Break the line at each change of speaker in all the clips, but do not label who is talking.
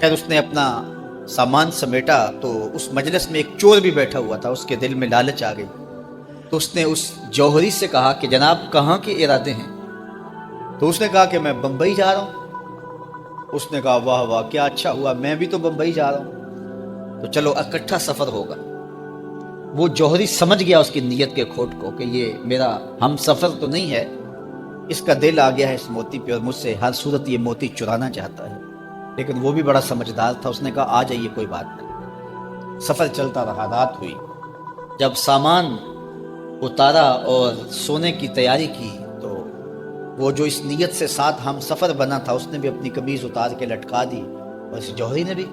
خیر اس نے اپنا سامان سمیٹا تو اس مجلس میں ایک چور بھی بیٹھا ہوا تھا، اس کے دل میں لالچ آ گئی، تو اس نے اس جوہری سے کہا کہ جناب کہاں کے ارادے ہیں؟ تو اس نے کہا کہ میں بمبئی جا رہا ہوں۔ اس نے کہا واہ واہ کیا اچھا ہوا، میں بھی تو بمبئی جا رہا ہوں، تو چلو اکٹھا سفر ہوگا۔ وہ جوہری سمجھ گیا اس کی نیت کے کھوٹ کو کہ یہ میرا ہم سفر تو نہیں ہے، اس کا دل آ گیا ہے اس موتی پہ اور مجھ سے ہر صورت یہ موتی چرانا چاہتا ہے۔ لیکن وہ بھی بڑا سمجھدار تھا، اس نے کہا آ جائیے کوئی بات نہیں۔ سفر چلتا رہا، رات ہوئی، جب سامان اتارا اور سونے کی تیاری کی تو وہ جو اس نیت سے ساتھ ہم سفر بنا تھا اس نے بھی اپنی قمیض اتار کے لٹکا دی، اور اس جوہری نے بھی۔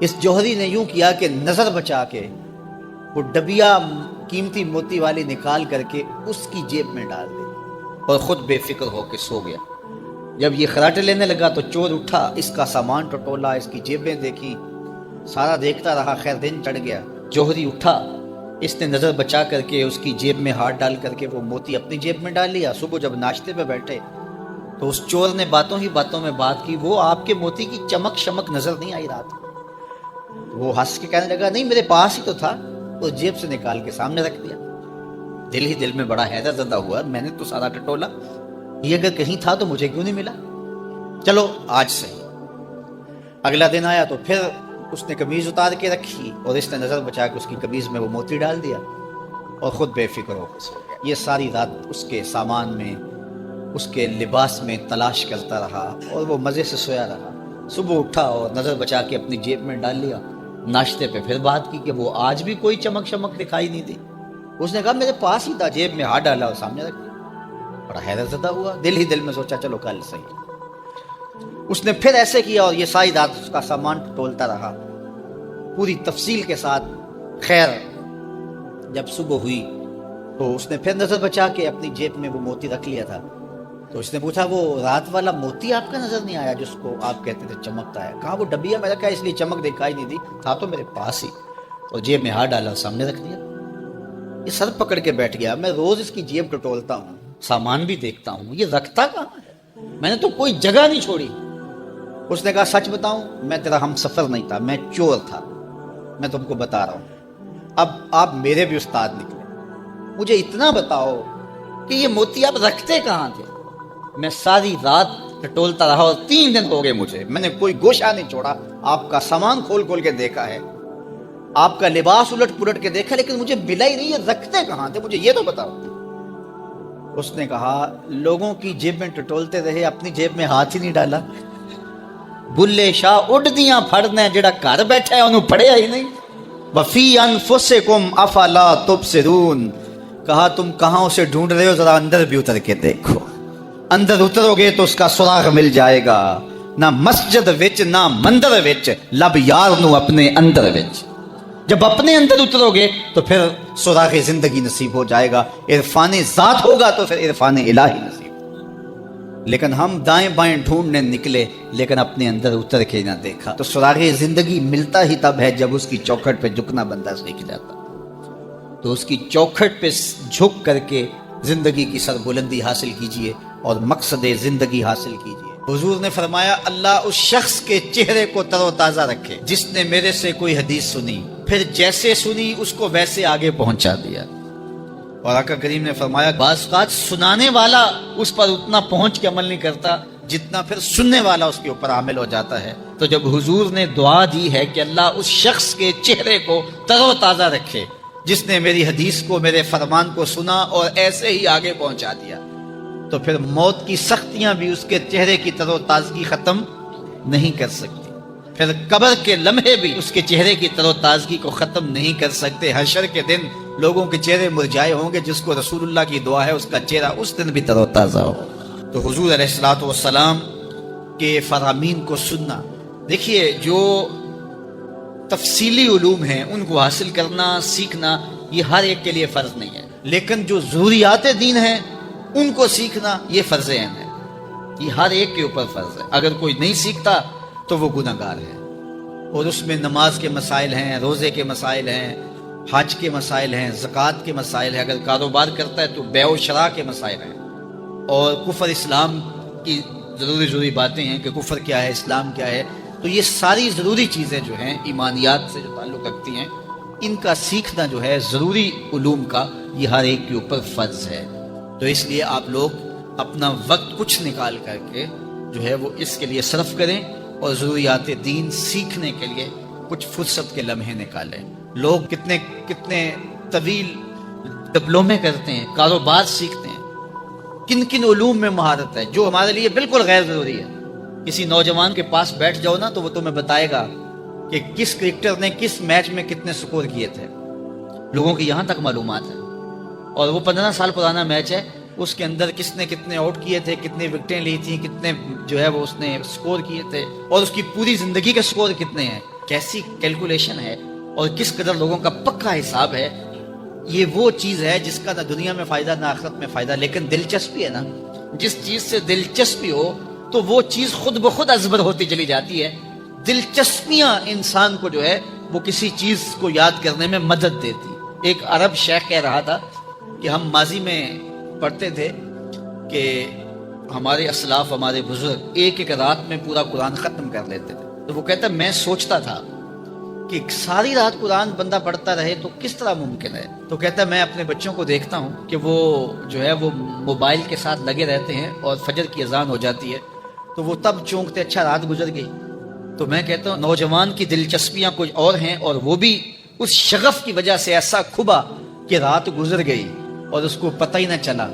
اس جوہری نے یوں کیا کہ نظر بچا کے وہ ڈبیا قیمتی موتی والی نکال کر کے اس کی جیب میں ڈال دی اور خود بے فکر ہو کے سو گیا۔ جب یہ خراٹے لینے لگا تو چور اٹھا، اس کا سامان ٹٹولا، اس کی جیبیں دیکھی، سارا دیکھتا رہا۔ خیر دن چڑھ گیا، جوہری اٹھا، اس نے نظر بچا کر کے اس کی جیب میں ہاتھ ڈال کر کے وہ موتی اپنی جیب میں ڈال لیا۔ صبح جب ناشتے پہ بیٹھے تو اس چور نے باتوں ہی باتوں میں بات کی، وہ آپ کے موتی کی چمک شمک نظر نہیں آئی رات؟ وہ ہنس کے کہنے لگا نہیں میرے پاس ہی تو تھا، وہ جیب سے نکال کے سامنے رکھ دیا۔ دل ہی دل میں بڑا حیرت زدہ ہوا، میں نے تو سارا ٹٹولا، یہ اگر کہیں تھا تو مجھے کیوں نہیں ملا؟ چلو آج صحیح۔ اگلا دن آیا تو پھر اس نے قمیض اتار کے رکھی اور اس نے نظر بچا کے اس کی قمیض میں وہ موتی ڈال دیا اور خود بے فکر ہو کے سو گیا۔ یہ ساری رات اس کے سامان میں، اس کے لباس میں تلاش کرتا رہا اور وہ مزے سے سویا رہا۔ صبح اٹھا اور نظر بچا کے اپنی جیب میں ڈال لیا۔ ناشتے پہ پھر بات کی کہ وہ آج بھی کوئی چمک شمک دکھائی نہیں دی۔ اس نے کہا میرے پاس ہی تھا، جیب میں ہاتھ ڈالا اور سامنے رکھ دیا۔ بڑا حیرت زدہ ہوا، دل ہی دل میں سوچا چلو کل صحیح۔ اس نے پھر ایسے کیا اور یہ ساری رات اس کا سامان ٹولتا رہا پوری تفصیل کے ساتھ۔ خیر جب صبح ہوئی تو اس نے پھر نظر بچا کے اپنی جیب میں وہ موتی رکھ لیا تھا۔ تو اس نے پوچھا وہ رات والا موتی آپ کا نظر نہیں آیا جس کو آپ کہتے تھے چمکتا ہے؟ کہا وہ ڈبیا میں رکھا ہے اس لیے چمک دکھائی نہیں دی، تھا تو میرے پاس ہی، اور جیب میں ہاتھ ڈالا اور سامنے رکھ دیا۔ یہ سر پکڑ کے بیٹھ گیا، میں روز اس کی جیب ٹٹولتا ہوں، سامان بھی دیکھتا ہوں، یہ رکھتا کہاں ہے؟ میں نے تو کوئی جگہ نہیں چھوڑی۔ اس نے کہا سچ بتاؤں میں تیرا ہم سفر نہیں تھا، میں چور تھا، میں تم کو بتا رہا ہوں۔ اب آپ میرے بھی استاد نکلے، مجھے اتنا بتاؤ کہ یہ موتی آپ رکھتے کہاں تھے؟ میں ساری رات ٹٹولتا رہا اور 3 دن ہو گئے مجھے، میں نے کوئی گوشہ نہیں چھوڑا، آپ کا سامان کھول کھول کے دیکھا ہے، آپ کا لباس الٹ پلٹ کے دیکھا، لیکن مجھے ملا ہی نہیں، یہ رکھتے کہاں تھے؟ مجھے یہ تو بتاؤ۔ اس نے کہا لوگوں کی جیب میں ٹٹولتے رہے، اپنی جیب میں ہاتھ ہی نہیں ڈالا۔ بلے شاہ اڈ دیاں پھڑنے جڑا گھر بیٹھا ہے انہوں پڑھیا ہی نہیں۔ وفی انفسکم افلا تبصرون، کہا تم کہاں اسے ڈھونڈ رہے ہو، ذرا اندر بھی اتر کے دیکھو، اندر اترو گے تو اس کا سراغ مل جائے گا۔ نہ مسجد وچ نہ مندر وچ، لب یار نو اپنے اندر وچ۔ جب اپنے اندر اترو گے تو پھر سراغ زندگی نصیب ہو جائے گا، عرفان ذات ہوگا تو پھر عرفان الہی نصیب۔ لیکن ہم دائیں بائیں ڈھونڈنے نکلے لیکن اپنے اندر اتر کے نہ دیکھا، تو سراغ زندگی ملتا ہی تب ہے جب اس کی چوکھٹ پہ جھکنا بندہ سیکھ جاتا۔ تو اس کی چوکھٹ پہ جھک کر کے زندگی کی سربلندی حاصل کیجئے اور مقصد زندگی حاصل کیجئے۔ حضور نے فرمایا اللہ اس شخص کے چہرے کو تر و تازہ رکھے جس نے میرے سے کوئی حدیث سنی، پھر جیسے سنی اس کو ویسے آگے پہنچا دیا۔ اور آقا کریم نے فرمایا بعض اوقات سنانے والا اس پر اتنا پہنچ کے عمل نہیں کرتا جتنا پھر سننے والا اس کے اوپر عامل ہو جاتا ہے۔ تو جب حضور نے دعا دی ہے کہ اللہ اس شخص کے چہرے کو تر و تازہ رکھے جس نے میری حدیث کو، میرے فرمان کو سنا اور ایسے ہی آگے پہنچا دیا، تو پھر موت کی سختیاں بھی اس کے چہرے کی تر و تازگی ختم نہیں کر سکتی، پھر قبر کے لمحے بھی اس کے چہرے کی تر و تازگی کو ختم نہیں کر سکتے۔ حشر کے دن لوگوں کے چہرے مرجھائے ہوں گے، جس کو رسول اللہ کی دعا ہے اس کا چہرہ اس دن بھی تر و تازہ ہو۔ تو حضور علیہ الصلوۃ والسلام کے فرامین کو سننا، دیکھیے جو تفصیلی علوم ہیں ان کو حاصل کرنا، سیکھنا یہ ہر ایک کے لیے فرض نہیں ہے، لیکن جو ضروریات دین ہیں ان کو سیکھنا یہ فرض عین ہے، یہ ہر ایک کے اوپر فرض ہے۔ اگر کوئی نہیں سیکھتا تو وہ گناہ گار ہے، اور اس میں نماز کے مسائل ہیں، روزے کے مسائل ہیں، حج کے مسائل ہیں، زکوٰۃ کے مسائل ہیں، اگر کاروبار کرتا ہے تو بیع و شراء کے مسائل ہیں، اور کفر اسلام کی ضروری باتیں ہیں کہ کفر کیا ہے، اسلام کیا ہے، تو یہ ساری ضروری چیزیں جو ہیں ایمانیات سے جو تعلق رکھتی ہیں، ان کا سیکھنا جو ہے ضروری علوم کا، یہ ہر ایک کے اوپر فرض ہے۔ تو اس لیے آپ لوگ اپنا وقت کچھ نکال کر کے جو ہے وہ اس کے لیے صرف کریں، اور ضروریات دین سیکھنے کے لیے کچھ فرصت کے لمحے نکالیں۔ لوگ کتنے طویل ڈپلومے کرتے ہیں، کاروبار سیکھتے ہیں، کن کن علوم میں مہارت ہے جو ہمارے لیے بالکل غیر ضروری ہے۔ کسی نوجوان کے پاس بیٹھ جاؤ نا تو وہ تمہیں بتائے گا کہ کس کرکٹر نے کس میچ میں کتنے سکور کیے تھے، لوگوں کی یہاں تک معلومات ہے۔ اور وہ 15 سال پرانا میچ ہے، اس کے اندر کس نے کتنے آؤٹ کیے تھے، کتنے وکٹیں لی تھیں، کتنے جو ہے وہ اس نے سکور کیے تھے، اور اس کی پوری زندگی کے سکور کتنے ہیں، کیسی کیلکولیشن ہے، اور کس قدر لوگوں کا پکا حساب ہے۔ یہ وہ چیز ہے جس کا نہ دنیا میں فائدہ نہ آخرت میں فائدہ، لیکن دلچسپی ہے نا، جس چیز سے دلچسپی ہو تو وہ چیز خود بخود ازبر ہوتی چلی جاتی ہے۔ دلچسپیاں انسان کو جو ہے وہ کسی چیز کو یاد کرنے میں مدد دیتی۔ ایک عرب شیخ کہہ رہا تھا کہ ہم ماضی میں پڑھتے تھے کہ ہمارے اسلاف، ہمارے بزرگ ایک رات میں پورا قرآن ختم کر لیتے تھے۔ تو وہ کہتا میں سوچتا تھا کہ ساری رات قرآن بندہ پڑھتا رہے تو کس طرح ممکن ہے۔ تو کہتا ہے میں اپنے بچوں کو دیکھتا ہوں کہ وہ جو ہے وہ موبائل کے ساتھ لگے رہتے ہیں، اور فجر کی اذان ہو جاتی ہے تو وہ تب چونکتے اچھا رات گزر گئی۔ تو میں کہتا ہوں نوجوان کی دلچسپیاں کچھ اور ہیں، اور وہ بھی اس شغف کی وجہ سے ایسا کھبا کہ رات گزر گئی اور اس کو پتہ ہی نہ چلا۔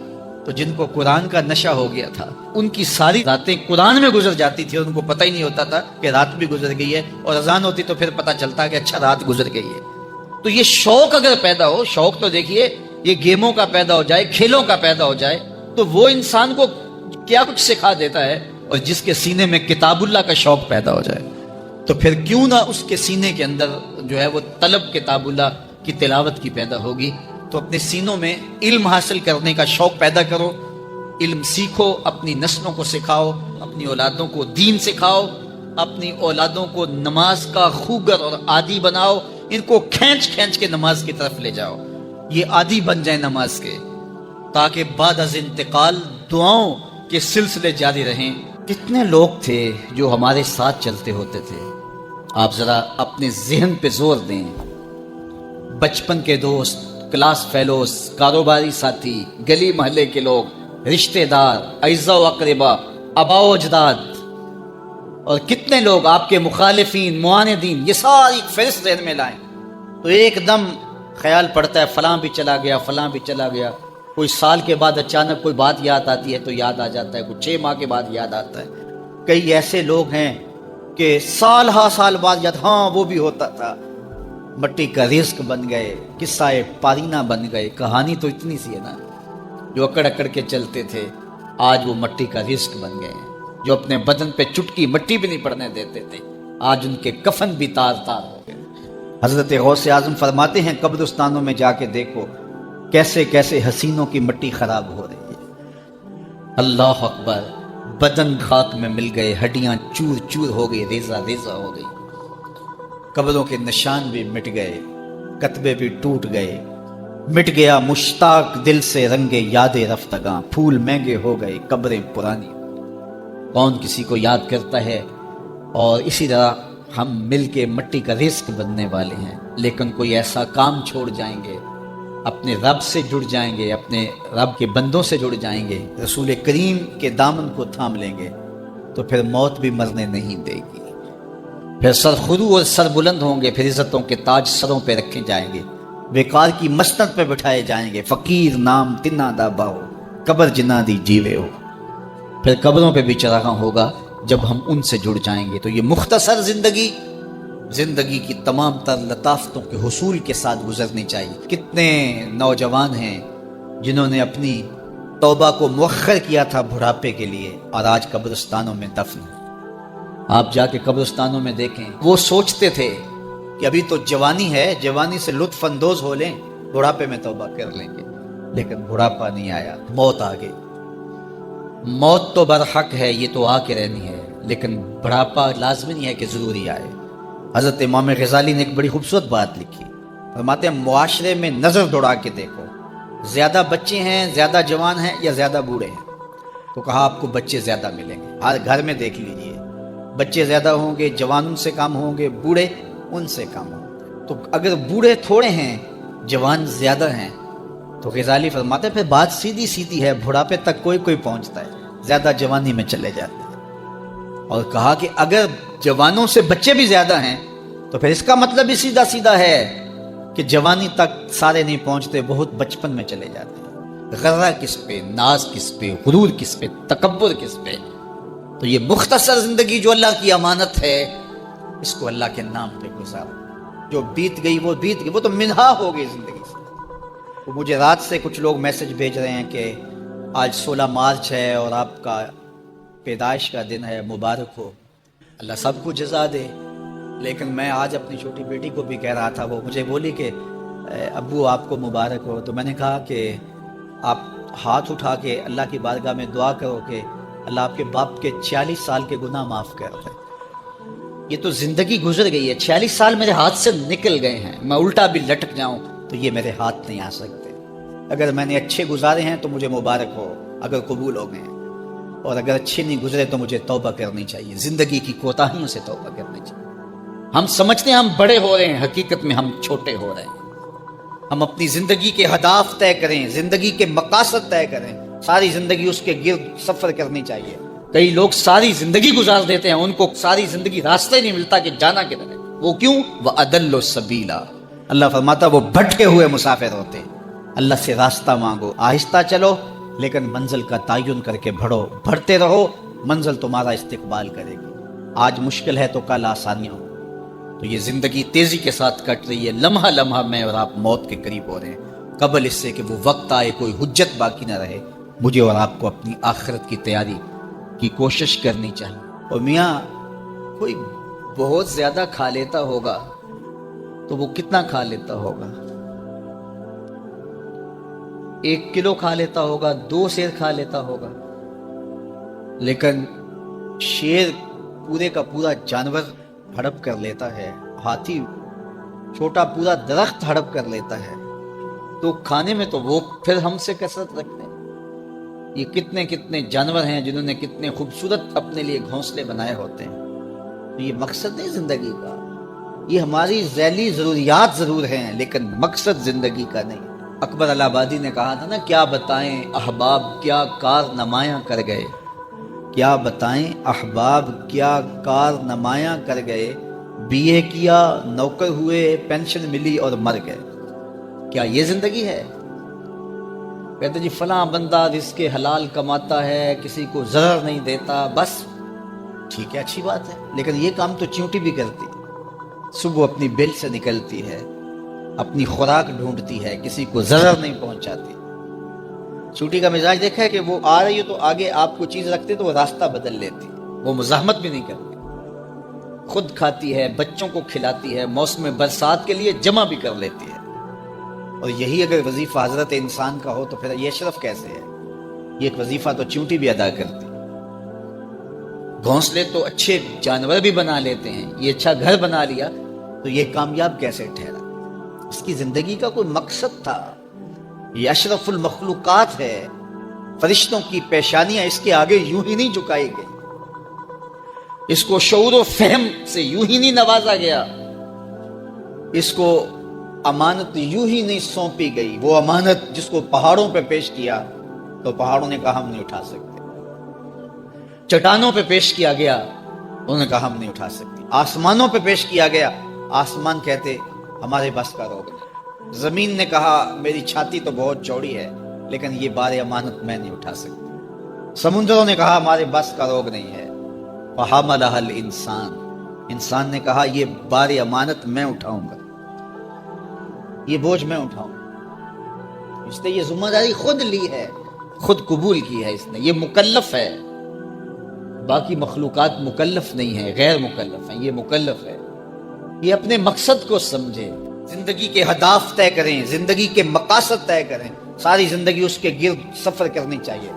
تو جن کو قرآن کا نشہ ہو گیا تھا ان کی ساری راتیں قرآن میں گزر جاتی تھی، اور ان کو پتہ ہی نہیں ہوتا تھا کہ رات بھی گزر گئی ہے، اور اذان ہوتی تو پھر پتہ چلتا کہ اچھا رات گزر گئی ہے۔ تو یہ شوق اگر پیدا ہو، شوق تو دیکھیے یہ گیموں کا پیدا ہو جائے، کھیلوں کا پیدا ہو جائے، تو وہ انسان کو کیا کچھ سکھا دیتا ہے۔ اور جس کے سینے میں کتاب اللہ کا شوق پیدا ہو جائے تو پھر کیوں نہ اس کے سینے کے اندر جو ہے وہ طلب کتاب اللہ کی تلاوت کی پیدا ہوگی۔ تو اپنے سینوں میں علم حاصل کرنے کا شوق پیدا کرو، علم سیکھو، اپنی نسلوں کو سکھاؤ، اپنی اولادوں کو دین سکھاؤ، اپنی اولادوں کو نماز کا خوگر اور عادی بناؤ، ان کو کھینچ کھینچ کے نماز کی طرف لے جاؤ، یہ عادی بن جائیں نماز کے، تاکہ بعد از انتقال دعاؤں کے سلسلے جاری رہیں۔ کتنے لوگ تھے جو ہمارے ساتھ چلتے ہوتے تھے، آپ ذرا اپنے ذہن پہ زور دیں۔ بچپن کے دوست، کلاس فیلوز، کاروباری ساتھی، گلی محلے کے لوگ، رشتہ دار، اعزاء و اقربا، آباء و اجداد، اور کتنے لوگ آپ کے مخالفین، معاندین، یہ ساری فہرست ذہن میں لائیں تو ایک دم خیال پڑتا ہے فلاں بھی چلا گیا، فلاں بھی چلا گیا۔ کوئی سال کے بعد اچانک کوئی بات یاد آتی ہے تو یاد آ جاتا ہے، کوئی 6 ماہ کے بعد یاد آتا ہے۔ کئی ایسے لوگ ہیں کہ سال ہا سال بعد یاد، ہاں وہ بھی ہوتا تھا۔ مٹی کا رزق بن گئے، قصہ پارینہ بن گئے۔ کہانی تو اتنی سی ہے نا، جو اکڑ اکڑ کے چلتے تھے آج وہ مٹی کا رزق بن گئے ہیں۔ جو اپنے بدن پہ چٹکی مٹی بھی نہیں پڑنے دیتے تھے آج ان کے کفن بھی تار تار ہو گئے۔ حضرت غوث اعظم فرماتے ہیں قبرستانوں میں جا کے دیکھو کیسے کیسے حسینوں کی مٹی خراب ہو رہی ہے۔ اللہ اکبر، بدن خاک میں مل گئے، ہڈیاں چور چور ہو گئی، ریزہ ریزہ ہو گئی، قبروں کے نشان بھی مٹ گئے، کتبے بھی ٹوٹ گئے، مٹ گیا مشتاق دل سے رنگے یاد رفتگاں، پھول مہنگے ہو گئے، قبریں پرانی۔ کون کسی کو یاد کرتا ہے؟ اور اسی طرح ہم مل کے مٹی کا رزق بننے والے ہیں، لیکن کوئی ایسا کام چھوڑ جائیں گے، اپنے رب سے جڑ جائیں گے، اپنے رب کے بندوں سے جڑ جائیں گے، رسول کریم کے دامن کو تھام لیں گے تو پھر موت بھی مرنے نہیں دے گی، پھر سر خرو اور سر بلند ہوں گے، پھر عزتوں کے تاج سروں پہ رکھے جائیں گے، بیکار کی مسند پہ بٹھائے جائیں گے، فقیر نام تنا دا باہو، قبر جنا دی جیوے ہو، پھر قبروں پہ بھی چراغاں ہوگا جب ہم ان سے جڑ جائیں گے۔ تو یہ مختصر زندگی کی تمام تر لطافتوں کے حصول کے ساتھ گزرنی چاہیے۔ کتنے نوجوان ہیں جنہوں نے اپنی توبہ کو مؤخر کیا تھا بڑھاپے کے لیے، اور آج قبرستانوں میں دفن۔ آپ جا کے قبرستانوں میں دیکھیں، وہ سوچتے تھے کہ ابھی تو جوانی ہے، جوانی سے لطف اندوز ہو لیں، بڑھاپے میں توبہ کر لیں گے، لیکن بڑھاپا نہیں آیا، موت آ گئی۔ موت تو برحق ہے، یہ تو آ کے رہنی ہے، لیکن بڑھاپا لازمی نہیں ہے کہ ضروری آئے۔ حضرت امام غزالی نے ایک بڑی خوبصورت بات لکھی، فرماتے ہیں معاشرے میں نظر دوڑا کے دیکھو، زیادہ بچے ہیں، زیادہ جوان ہیں یا زیادہ بوڑھے ہیں؟ تو کہا آپ کو بچے زیادہ ملیں گے۔ ہر گھر میں دیکھ لیجئے، بچے زیادہ ہوں گے، جوان ان سے کم ہوں گے، بوڑھے ان سے کم ہوں گے۔ تو اگر بوڑھے تھوڑے ہیں، جوان زیادہ ہیں، تو غزالی فرماتے ہیں پھر بات سیدھی سیدھی ہے، بڑھاپے تک کوئی کوئی پہنچتا ہے، زیادہ جوانی میں چلے جاتے ہیں۔ اور کہا کہ اگر جوانوں سے بچے بھی زیادہ ہیں تو پھر اس کا مطلب بھی سیدھا سیدھا ہے کہ جوانی تک سارے نہیں پہنچتے، بہت بچپن میں چلے جاتے ہیں۔ غرہ کس پہ، ناز کس پہ، غرور کس پہ، تکبر کس پہ؟ تو یہ مختصر زندگی جو اللہ کی امانت ہے، اس کو اللہ کے نام پہ گزارو۔ جو بیت گئی وہ بیت گئی، وہ تو منہا ہو گئی زندگی سے۔ تو مجھے رات سے کچھ لوگ میسج بھیج رہے ہیں کہ آج 16 مارچ ہے اور آپ کا پیدائش کا دن ہے، مبارک ہو، اللہ سب کو جزا دے۔ لیکن میں آج اپنی چھوٹی بیٹی کو بھی کہہ رہا تھا، وہ مجھے بولی کہ ابو آپ کو مبارک ہو۔ تو میں نے کہا کہ آپ ہاتھ اٹھا کے اللہ کی بارگاہ میں دعا کرو کہ اللہ آپ کے باپ کے 46 سال کے گناہ معاف کر دے۔ یہ تو زندگی گزر گئی ہے، 46 سال میرے ہاتھ سے نکل گئے ہیں، میں الٹا بھی لٹک جاؤں تو یہ میرے ہاتھ نہیں آ سکتے۔ اگر میں نے اچھے گزارے ہیں تو مجھے مبارک ہو، اگر قبول ہو گئے ہیں، اور اگر اچھے نہیں گزرے تو مجھے توبہ کرنی چاہیے، زندگی کی کوتاہیوں سے توبہ کرنی چاہیے۔ ہم سمجھتے ہیں ہم بڑے ہو رہے ہیں، حقیقت میں ہم چھوٹے ہو رہے ہیں۔ ہم اپنی زندگی کے اہداف طے کریں، زندگی کے مقاصد طے کریں، ساری زندگی اس کے گرد سفر کرنی چاہیے۔ کئی لوگ ساری زندگی گزار دیتے ہیں، ان کو ساری زندگی راستہ ہی نہیں ملتا کہ جانا کدھر ہے۔ وہ کیوں؟ وَأَضَلُّ السَّبِيلَ، اللہ فرماتا وہ بھٹکے ہوئے مسافر ہوتے ہیں۔ اللہ سے راستہ مانگو، آہستہ چلو لیکن منزل کا تعین کر کے بڑھو، بڑھتے رہو، منزل تمہارا استقبال کرے گی۔ آج مشکل ہے تو کل آسانیاں ہوں۔ تو یہ زندگی تیزی کے ساتھ کٹ رہی ہے، لمحہ لمحہ میں اور آپ موت کے قریب ہو رہے ہیں۔ قبل اس سے کہ وہ وقت آئے کوئی حجت باقی نہ رہے، مجھے اور آپ کو اپنی آخرت کی تیاری کی کوشش کرنی چاہیے۔ اور میاں کوئی بہت زیادہ کھا لیتا ہوگا تو وہ کتنا کھا لیتا ہوگا؟ 1 کلو کھا لیتا ہوگا، 2 شیر کھا لیتا ہوگا، لیکن شیر پورے کا پورا جانور ہڑپ کر لیتا ہے، ہاتھی چھوٹا پورا درخت ہڑپ کر لیتا ہے، تو کھانے میں تو وہ پھر ہم سے کثرت رکھتے ہیں۔ یہ کتنے کتنے جانور ہیں جنہوں نے کتنے خوبصورت اپنے لیے گھونسلے بنائے ہوتے ہیں۔ تو یہ مقصد نہیں زندگی کا، یہ ہماری ذیلی ضروریات ضرور ہیں لیکن مقصد زندگی کا نہیں۔ اکبر الہ آبادی نے کہا تھا نا، کیا بتائیں احباب کیا کارنمایاں کر گئے، کیا بتائیں احباب کیا کارنمایاں کر گئے، بی اے کیا، نوکر ہوئے، پینشن ملی اور مر گئے۔ کیا یہ زندگی ہے؟ کہتے جی فلاں بندہ رزق حلال کماتا ہے، کسی کو ضرر نہیں دیتا، بس ٹھیک ہے، اچھی بات ہے، لیکن یہ کام تو چیونٹی بھی کرتی ہے، صبح اپنی بل سے نکلتی ہے، اپنی خوراک ڈھونڈتی ہے، کسی کو ضرر نہیں پہنچاتی۔ چونٹی کا مزاج دیکھا ہے کہ وہ آ رہی ہے تو آگے آپ کو چیز رکھتے تو وہ راستہ بدل لیتی، وہ مزاحمت بھی نہیں کرتی، خود کھاتی ہے، بچوں کو کھلاتی ہے، موسم برسات کے لیے جمع بھی کر لیتی ہے۔ اور یہی اگر وظیفہ حضرت انسان کا ہو تو پھر یہ اشرف کیسے ہے؟ یہ ایک وظیفہ تو چونٹی بھی ادا کرتی، گھونسلے تو اچھے جانور بھی بنا لیتے ہیں، یہ اچھا گھر بنا لیا تو یہ کامیاب کیسے ٹھہرا؟ اس کی زندگی کا کوئی مقصد تھا۔ یہ اشرف المخلوقات ہے، فرشتوں کی پیشانیاں اس کے آگے یوں ہی نہیں جھکائی گئی، اس کو شعور و فہم سے یوں ہی نہیں نوازا گیا، اس کو امانت یوں ہی نہیں سونپی گئی۔ وہ امانت جس کو پہاڑوں پہ پیش کیا تو پہاڑوں نے کہا ہم نہیں اٹھا سکتے، چٹانوں پہ پیش کیا گیا انہوں نے کہا ہم نہیں اٹھا سکتے، آسمانوں پہ پیش کیا گیا آسمان کہتے ہمارے بس کا روگ نہیں، زمین نے کہا میری چھاتی تو بہت چوڑی ہے لیکن یہ بار امانت میں نہیں اٹھا سکتی، سمندروں نے کہا ہمارے بس کا روگ نہیں ہے، فحملها الانسان، انسان نے کہا یہ بار امانت میں اٹھاؤں گا، یہ بوجھ میں اٹھاؤں گا۔ اس نے یہ ذمہ داری خود لی ہے، خود قبول کی ہے، اس نے، یہ مکلف ہے۔ باقی مخلوقات مکلف نہیں ہے، غیر مکلف ہیں، یہ مکلف ہے۔ یہ اپنے مقصد کو سمجھے، زندگی کے اہداف طے کریں، زندگی کے مقاصد طے کریں، ساری زندگی اس کے گرد سفر کرنی چاہیے۔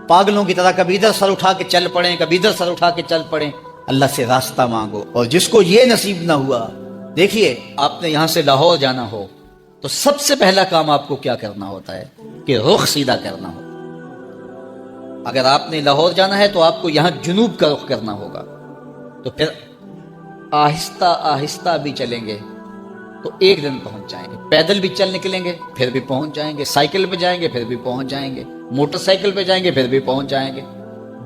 پاگلوں کی طرح کبھی ادھر سر اٹھا کے چل پڑیں، کبھی ادھر سر اٹھا کے چل پڑیں، اللہ سے راستہ مانگو۔ اور جس کو یہ نصیب نہ ہوا، دیکھیے آپ نے یہاں سے لاہور جانا ہو تو سب سے پہلا کام آپ کو کیا کرنا ہوتا ہے کہ رخ سیدھا کرنا ہو۔ اگر آپ نے لاہور جانا ہے تو آپ کو یہاں جنوب کا رخ کرنا ہوگا، تو پھر آہستہ آہستہ بھی چلیں گے تو ایک دن پہنچ جائیں گے، پیدل بھی چل نکلیں گے پھر بھی پہنچ جائیں گے، سائیکل پہ جائیں گے پھر بھی پہنچ جائیں گے، موٹر سائیکل پہ جائیں گے پھر بھی پہنچ جائیں گے،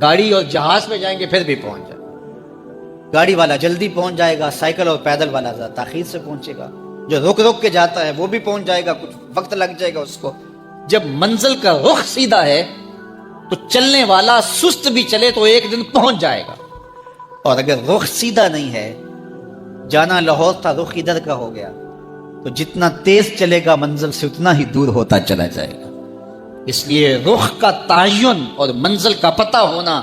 گاڑی اور جہاز پہ جائیں گے پھر بھی پہنچ جائیں گے۔ گاڑی والا جلدی پہنچ جائے گا، سائیکل اور پیدل والا ذرا تاخیر سے پہنچے گا، جو رک رک کے جاتا ہے وہ بھی پہنچ جائے گا، کچھ وقت لگ جائے گا اس کو۔ جب منزل کا رخ سیدھا ہے تو چلنے والا سست بھی چلے تو ایک دن پہنچ جائے گا، اور اگر رخ سیدھا نہیں ہے، جانا لاہور تھا رخ ادھر کا ہو گیا، تو جتنا تیز چلے گا منزل سے اتنا ہی دور ہوتا چلا جائے گا۔ اس لیے رخ کا تعین اور منزل کا پتہ ہونا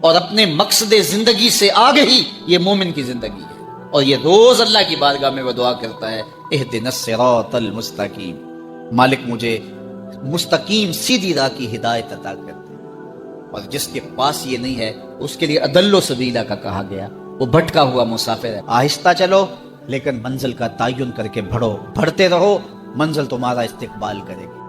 اور اپنے مقصد زندگی سے آگہی، یہ مومن کی زندگی ہے، اور یہ روز اللہ کی بارگاہ میں وہ دعا کرتا ہے، اہدنا الصراط المستقیم، مالک مجھے مستقیم سیدھی راہ کی ہدایت عطا کر دے۔ اور جس کے پاس یہ نہیں ہے اس کے لیے اضل سبیلا کا کہا گیا، وہ بھٹکا ہوا مسافر ہے۔ آہستہ چلو لیکن منزل کا تعین کر کے بڑھو، بڑھتے رہو، منزل تمہارا استقبال کرے گی۔